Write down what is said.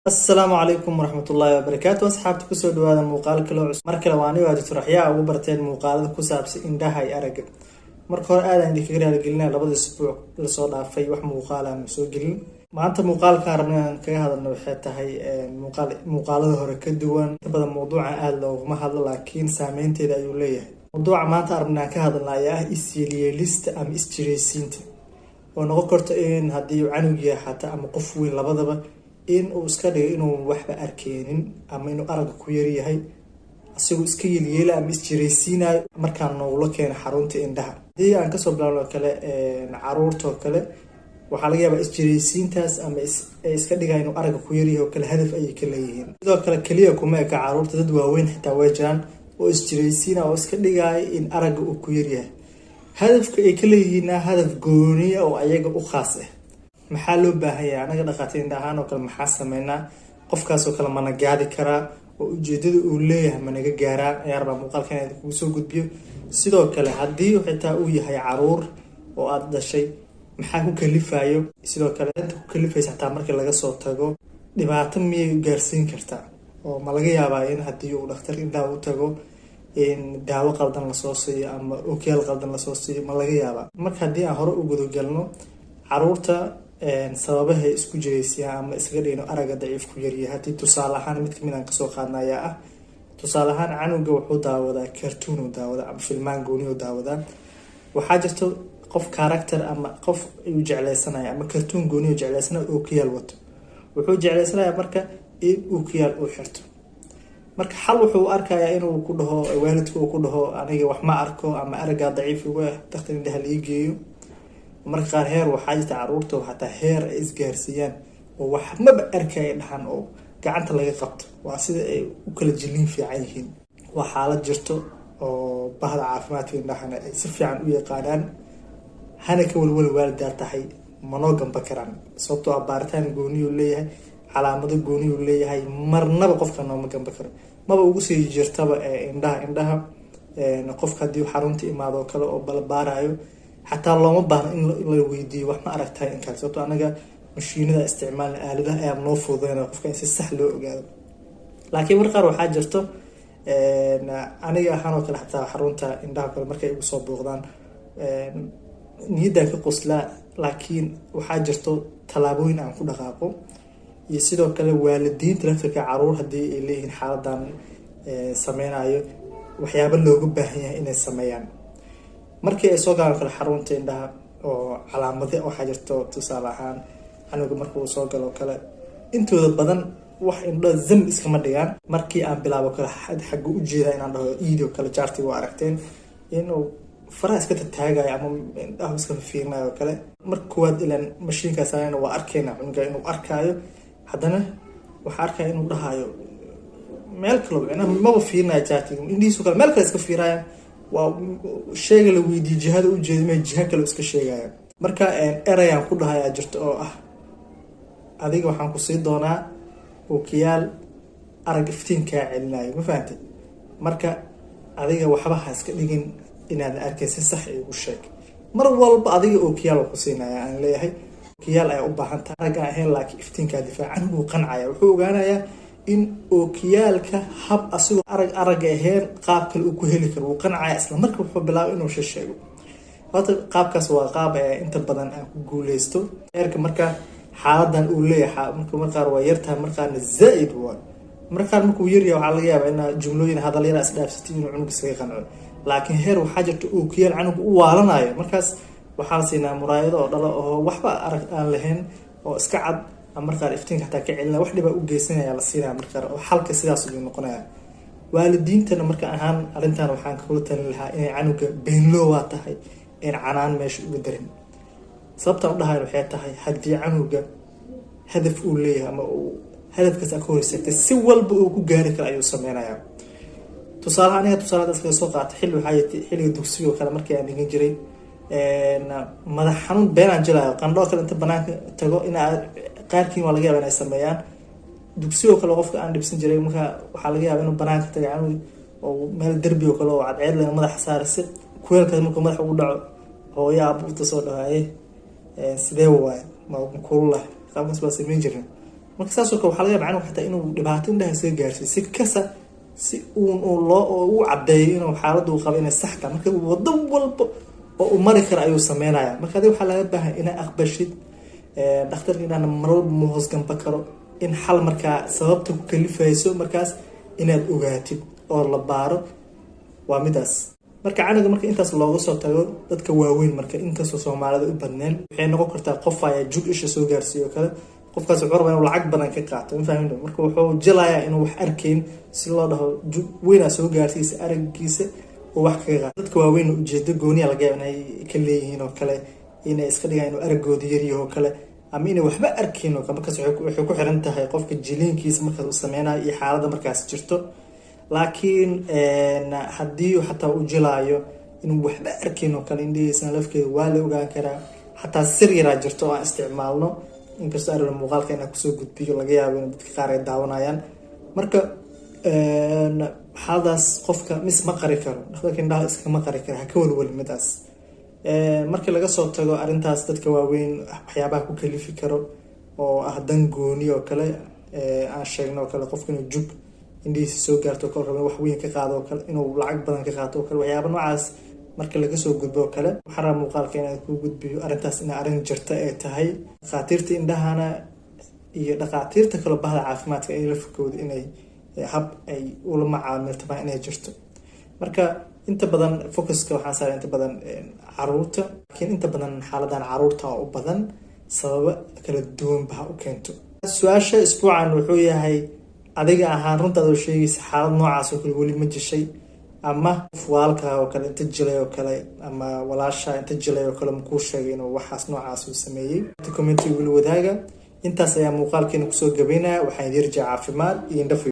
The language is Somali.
السلام عليكم ورحمة الله وبركاته. أصحابتي كسر هذا المقال كله مركل واني واجد رحيا وبرتين مقال كسابس إن ده هاي أرجع مركور هذا عندي فكرة لقلنا لبض الأسبوع لصودا في وح مقال عن مسوقين ما أنت مقال كارنا كهذا إنه حتى هاي مقال ظهر كدوان تبدأ موضوع قال له ما هذا لكن سامين تدا يوليه موضوع ما تعرفنا كهذا لا ياه إسيلي ليست أم إستريسينت ونقرت إن هدي عنوجي حتى أم قفوين لبضبه in uu iska dhigo inuu waxba arkeenin ama inuu arag ku yar yahay asagoo iska yeelyeela ama isjireysiinayo markaan noola keeno xarunta indhaha hadii aan kasoo bilaabno kale caruurta oo kale waxaa laga yaabaa isjireysiintaas ama iska dhigaa inuu arag ku yar yahay oo kale hadaf ay ka leeyihiin sidoo kale kaliya kuma eka caruurta dad waaweyn xitaa way jiraan oo isjireysiina oo iska dhigaayo in arag uu ku yar yahay hadafka ay ka leeyihiin hadaf gooni ah oo ayaga u khaas ah maxaa loo baahan yahay anaga dhaqaatiir ahaan oo kale maxaa sameynaa qofkaas oo kale mana gaari karaa oo ujeedada uu leeyahay managa gaaraa ciyaarba muuqaalkan ay ku soo gudbiyo sidoo kale hadii xitaa uu yahay caruur oo aad dhashay maxaa ku kalifayo sidoo kale inta ku kalifaysa xitaa markii laga soo tago dhibaato miyay gaarsiin kartaa oo ma laga yaabaa in hadii uu dhakhtar indhaha u tago in daawo qaldan la soo siiyo ama ookiyaal qaldan la soo siiyo ma laga yaabaa marka hadii aan hore u gudagalno caruurta sababaha isku jireysiya ama iskaga dhigno araga daciif ku yar yahay hadii tusaale ahaan mid kamid aan kasoo qaadnaya ah tusaale ahaan canuga wuxuu daawadaa cartoon uu daawadaa ama filmaan gooni uu daawadaa waxaa jirto qof character ama qof uu jecleysanaya ama cartoon gooni uu jecleysanaya oo kiyaal wato wuxuu jecleysanaya marka in uu kiyaal u xirto marka xal wuxuu arkayaa inuu ku dhaho waalidku uu ku dhaho aniga wax ma arko ama araga daciif ugu ah dhakhtar indhaha la geeyo marka qaar heer waxaa jirta caruurta xataa heer ay isgaarsiiyaan oo wax maba arkay dhahan oo gacanta laga qabto waa sida ay u kala jilin fiican yihiin waa xaalad jirto oo bahda caafimaadka indhahana ay si fiican u yaqaanaan hana ka walwal waalidaa tahay manoo gamba karaan sababtoo ah baaritaan gooni uu leeyahay calaamado gooni uu leeyahay marnaba qofka nooma gamba karo maba ugu sii jirtaba indhaha qofka hadii xarunta imaado kale oo balbaarayo حتى لو ما بان إن الويدي وح ما أركتها إن كان صوته أنا مشينة استعمال آلة أيام نوفو ذينا وفكان يسهل وقال لكن مرقر وحاجة جرته أنا يا حنا كل حتى حرونته إن ده كل مركب يصاب بغضان نيدا كقصلا لكن وحاجة جرته طلبوين عن كل غابو يصيروا كل والدين تلفك عرور هدي اللي هن حالدان سمين عيو وحياب اللوجو بهيه إن السميان markii ay soo galaan kala xarunta indhaha oo calaamado waxa jirto tusaale ahaan aniga markuu soo galo kale intooda badan wax indho zam iskama dhigaan markii aan bilaabo kala xag u jeeda inaan dhaho iido kala jaarti waa aragteen inuu faraha iska taagayo ama indhaha iska fiirnayo kale markooda ilaan mashiinkaas ayna waa arkayna cunuga inuu arkayo haddana waxa arkay inuu dhahayo meel kale ma fiirnayo jaarti indhiisu kale meel kale iska fiirayaan وشيء اللي ويدي جهاد وجهاد ما جهاد كله إسك شيء يعني مركا أريان كلها أجرت هذيك وحنا قصيد دونا وكيال أرجفتين كعلناي ما فهمت مركا هذيك وحبها إسك لكن إن هذا أركز صحي والشيء مرة والله هذيك وكيال وقصينا يعني ليه هي كيال أي أبا حنت رجع هين لك إفتين كدفاع عنه وقنعة وحوق أنا يا in ookiyaalka hab asagoo arag ahayn qaabka uu ku heli karo qanacay isla markaa wuxuu bilaabay inuu sheego wata qaabkaas waa qaab inta badan aan ku guuleysto eerka marka xaaladan uu leeyahay markaa waa yartahay markaana zaaid waa markaa markuu yar yahay waxa laga yaabaa in jumlooyin hadal yar isdhaafsatay inuu cunug isaga qanco laakiin heer waxa jirta ookiyaal cunug u waalanayo markaas waxa la siinaa muraayado oo dhalo oo waxba arag aan lahayn oo iska cad markaa iftiinka xataa ka celina wax dhiba u geysanaya la siinaa markaa oo xalka sidaas uu noqonaya waalidiintana marka ahaan arintan waxaan kula talin lahaa inay canuga beenloo waa tahay in canaan meesha uga darin sababta u dhahay waxay tahay hadii canuga hadaf uu leeyahay ama uu hadafkaas ka horeysatay si walba uu ku gaari karo ayuu sameeynaya tusaalaha iska soo qaatay xilliga dugsiga kale markii aan dhigin jiray madax xanuun beenaan jilaayo qandhoo kale inta banaanka tago inaa qaarkiin waa laga yaabaa inay sameeyaan dugsiyo kale qofka aan dhibsan jiray marka waxaa laga yaabaa inuu banaanka tago canuga oo meel derbi oo kale oo cadceed leh madaxa saaraysa kuweelka markuu madaxa ugu dhaco hooyo abuurta soo dhawaayay sidee waay ma kulula qaabkaas baa sameyn jiray marka saasoo kale waxaa laga yaabaa canug xataa inuu dhibaato indhaha iskaga gaarsiiyo si kasa si uu loo u caddeeyo inuu xaaladdu uu qabo inay sax tahay marka waddo walba oo uu mari karo ayuu sameynaya marka adiga waxaa laga baahan inaa aqbashid dhakhtarka inaana mar walba ma hoos gamba karo in xal markaa sababta ku kalifayso markaas inaad ogaatid oo la baaro waa midaas marka canuga marka intaas looga soo tago dadka waaweyn marka inkastoo Soomaalida u badneen waxay noqon kartaa qof ayaa jug isha soo gaarsiiyo kale qofkaas wuxuu rabaa inuu lacag badan ka qaato ma fahmin marka wuxuu jelayaa inuu wax arkayn si loo dhaho jug weyn soo gaarsiisa aragiisa oo wax kaga qaato dadka waaweyn ujeedo gooniya laga yaabaa inay ka leeyihiin oo kale inay iska dhigaan inuu aragooda yar yahay oo kale ama inay waxba arkayn oo markaas waxay ku xiran tahay qofka jiliinkiisa markaas uu sameynayo iyo xaaladda markaas jirto laakiin haddii xataa uu jelaayo inuu waxba arkayn oo kale indhihiisa lafkeeda waa la ogaan karaa xataa sir yaraa jirto oo aan isticmaalno inkastoo arrin muuqaalka inaan kusoo gudbiyo laga yaabo in dadka qaar ay daawanayaan marka xaaladaas qofka ma qari karo dhakhtarka indhaha iskama qari karo ha ka walwali midaas markii laga soo tago arrintaas dadka waaweyn waxyaabaha ku kalifi karo oo ah dan gooni oo kale aan sheegno oo kale qofka inuu jug indhihiisa soo gaarto oo kale rabo wax weyn ka qaado oo kale inuu lacag badan ka qaato oo kale waxyaaba noocaas marka laga soo gudbo oo kale waxaan rabaa muuqaalka inaan ku gudbiyo arrintaas in arrin jirta ay tahay dhakhaatiirta indhahana iyo dhakhaatiirta kale bahda caafimaadka ay la fikoodo inay hab ay ula macaamiltaan inay jirto marka inta badan focuska waxaan saaray inta badan caruurta laakiin inta badan xaaladan caruurta oo u badan sababo kala duwan baa u keento su-aasha isbuucan wuxuu yahay adiga ahaan runtaada oo sheegaysa xaalad noocaas oo kale weli ma jishay ama waalka oo kale inta jilay oo kale ama walaasha inta jilay oo kale ma kuu sheegay inuu waxaas noocaas uu sameeyey commenti wili wadaaga intaas ayaa muuqaalkeena kusoo gabaynaya waxaan idin rajaa caafimaad iyo indho